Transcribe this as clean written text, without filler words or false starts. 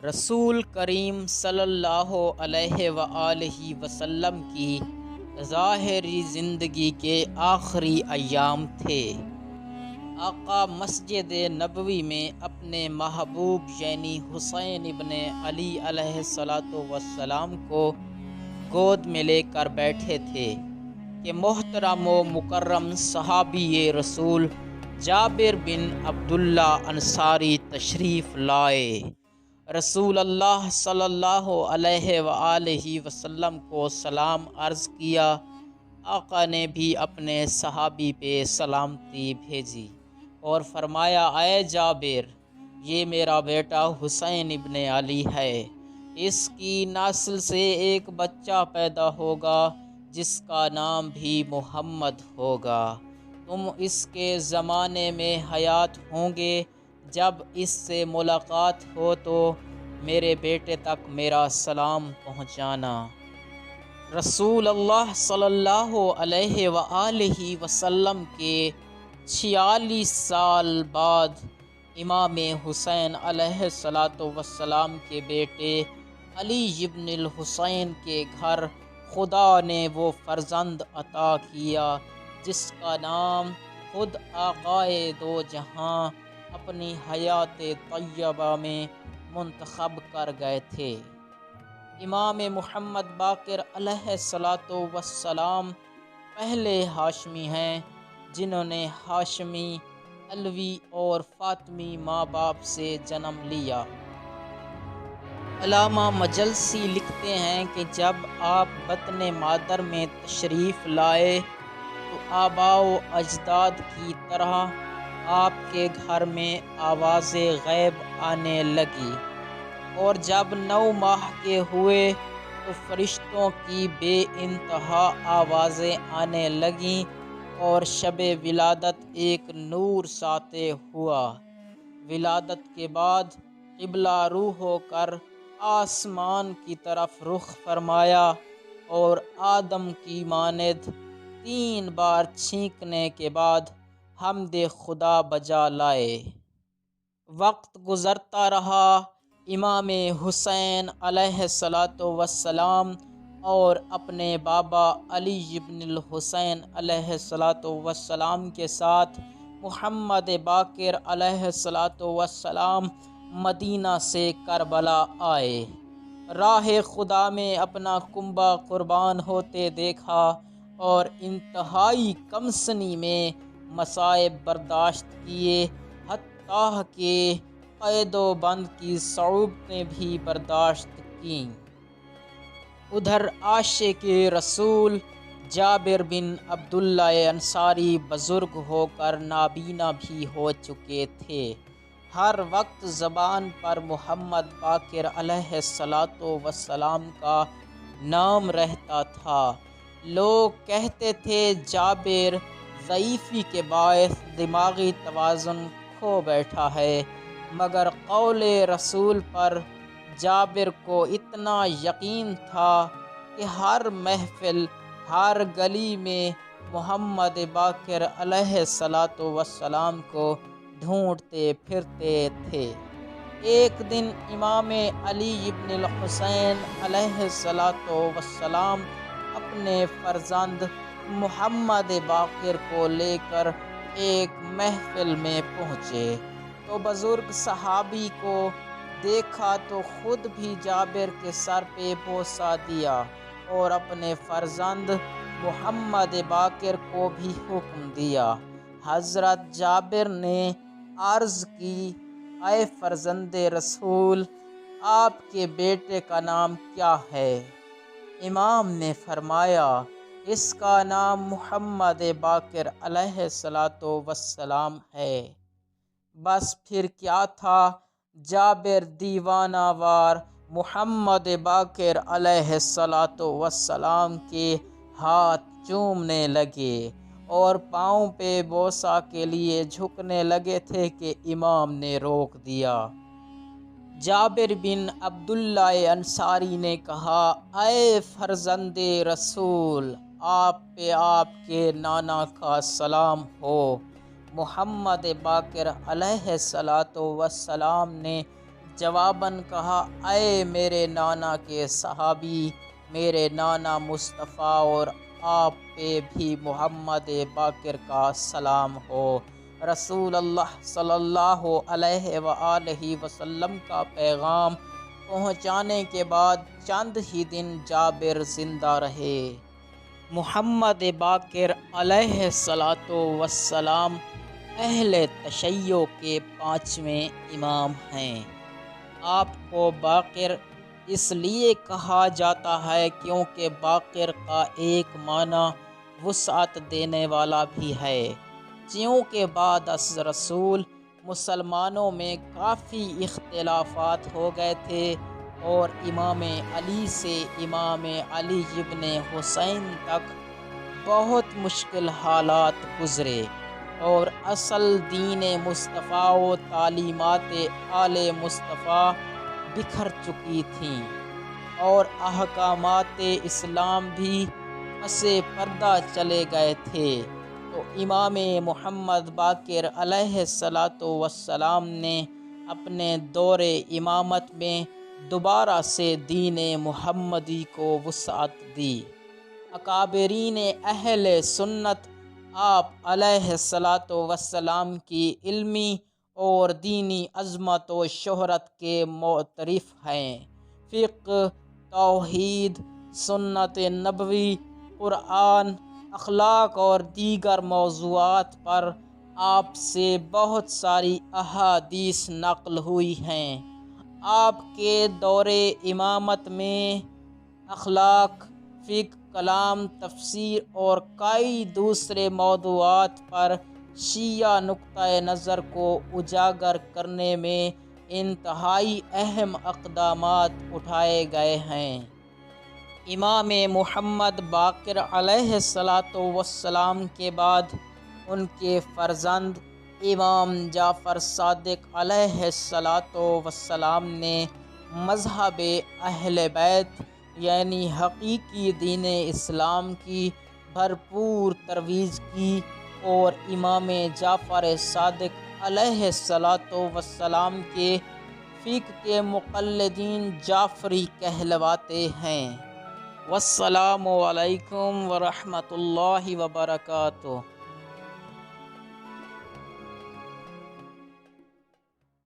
رسول کریم صلی اللہ علیہ وآلہ وسلم کی ظاہری زندگی کے آخری ایام تھے۔ آقا مسجد نبوی میں اپنے محبوب یعنی حسین ابن علی علیہ السلام کو گود میں لے کر بیٹھے تھے کہ محترم و مکرم صحابی رسول جابر بن عبداللہ انصاری تشریف لائے۔ رسول اللہ صلی اللہ علیہ وآلہ وسلم کو سلام عرض کیا۔ آقا نے بھی اپنے صحابی پہ سلامتی بھیجی اور فرمایا، اے جابر، یہ میرا بیٹا حسین ابن علی ہے۔ اس کی نسل سے ایک بچہ پیدا ہوگا جس کا نام بھی محمد ہوگا۔ تم اس کے زمانے میں حیات ہوں گے۔ جب اس سے ملاقات ہو تو میرے بیٹے تک میرا سلام پہنچانا۔ رسول اللہ صلی اللہ علیہ وآلہ وسلم کے 46 سال بعد امام حسین علیہ السلام کے بیٹے علی ابن الحسین کے گھر خدا نے وہ فرزند عطا کیا جس کا نام خود آقائے دو جہاں اپنی حیات طیبہ میں منتخب کر گئے تھے۔ امام محمد باقر علیہ السلام پہلے ہاشمی ہیں جنہوں نے ہاشمی، علوی اور فاطمی ماں باپ سے جنم لیا۔ علامہ مجلسی لکھتے ہیں کہ جب آپ بطن مادر میں تشریف لائے تو آباء و اجداد کی طرح آپ کے گھر میں آواز غیب آنے لگی، اور جب 9 ماہ کے ہوئے تو فرشتوں کی بے انتہا آوازیں آنے لگیں اور شب ولادت ایک نور ساطع ہوا۔ ولادت کے بعد قبلہ رو ہو کر آسمان کی طرف رخ فرمایا اور آدم کی مانند 3 بار چھینکنے کے بعد حمد خدا بجا لائے۔ وقت گزرتا رہا، امام حسین علیہ السلام اور اپنے بابا علی ابن الحسین علیہ السلام کے ساتھ محمد باقر علیہ السلام مدینہ سے کربلا آئے۔ راہ خدا میں اپنا کنبہ قربان ہوتے دیکھا اور انتہائی کم سنی میں مصائب برداشت کیے، حتیٰ کہ قید و بند کی صعوبتیں بھی برداشت کیں۔ ادھر عاشق رسول جابر بن عبداللہ انصاری بزرگ ہو کر نابینا بھی ہو چکے تھے۔ ہر وقت زبان پر محمد باقر علیہ السلام کا نام رہتا تھا۔ لوگ کہتے تھے جابر ضعیفی کے باعث دماغی توازن کھو بیٹھا ہے، مگر قول رسول پر جابر کو اتنا یقین تھا کہ ہر محفل، ہر گلی میں محمد باقر علیہ السلام کو ڈھونڈتے پھرتے تھے۔ ایک دن امام علی ابن الحسین علیہ السلام اپنے فرزند محمد باقر کو لے کر ایک محفل میں پہنچے تو بزرگ صحابی کو دیکھا تو خود بھی جابر کے سر پہ بوسہ دیا اور اپنے فرزند محمد باقر کو بھی حکم دیا۔ حضرت جابر نے عرض کی، اے فرزند رسول، آپ کے بیٹے کا نام کیا ہے؟ امام نے فرمایا، اس کا نام محمد باقر علیہ السلام ہے۔ بس پھر کیا تھا، جابر دیوانہ وار محمد باقر علیہ السلام کے ہاتھ چومنے لگے اور پاؤں پہ بوسہ کے لیے جھکنے لگے تھے کہ امام نے روک دیا۔ جابر بن عبداللہ انصاری نے کہا، اے فرزند رسول، آپ پہ آپ کے نانا کا سلام ہو۔ محمد باقر علیہ السلام نے جواباً کہا، اے میرے نانا کے صحابی، میرے نانا مصطفیٰ اور آپ پہ بھی محمد باقر کا سلام ہو۔ رسول اللہ صلی اللہ علیہ وآلہ وسلم کا پیغام پہنچانے کے بعد چند ہی دن جابر زندہ رہے۔ محمد باقر علیہ السلام اہل تشیع کے 5ویں امام ہیں۔ آپ کو باقر اس لیے کہا جاتا ہے کیونکہ باقر کا ایک معنی وسعت دینے والا بھی ہے۔ چونکہ بعد از رسول مسلمانوں میں کافی اختلافات ہو گئے تھے اور امام علی سے امام علی ابن حسین تک بہت مشکل حالات گزرے اور اصل دین مصطفیٰ و تعلیمات آل مصطفیٰ بکھر چکی تھیں اور احکامات اسلام بھی پس پردہ چلے گئے تھے، تو امام محمد باقر علیہ السلام نے اپنے دور امامت میں دوبارہ سے دین محمدی کو وسعت دی۔ اکابرین اہل سنت آپ علیہ السلام کی علمی اور دینی عظمت و شہرت کے معترف ہیں۔ فقہ، توحید، سنت نبوی، قرآن، اخلاق اور دیگر موضوعات پر آپ سے بہت ساری احادیث نقل ہوئی ہیں۔ آپ کے دور امامت میں اخلاق، فقہ، کلام، تفسیر اور کئی دوسرے موضوعات پر شیعہ نقطۂ نظر کو اجاگر کرنے میں انتہائی اہم اقدامات اٹھائے گئے ہیں۔ امام محمد باقر علیہ السلام کے بعد ان کے فرزند امام جعفر صادق علیہ السلام نے مذہب اہل بیت یعنی حقیقی دین اسلام کی بھرپور ترویج کی اور امام جعفر صادق علیہ السلام کے فقہ کے مقلدین جعفری کہلواتے ہیں۔ والسلام علیکم ورحمۃ اللہ وبرکاتہ۔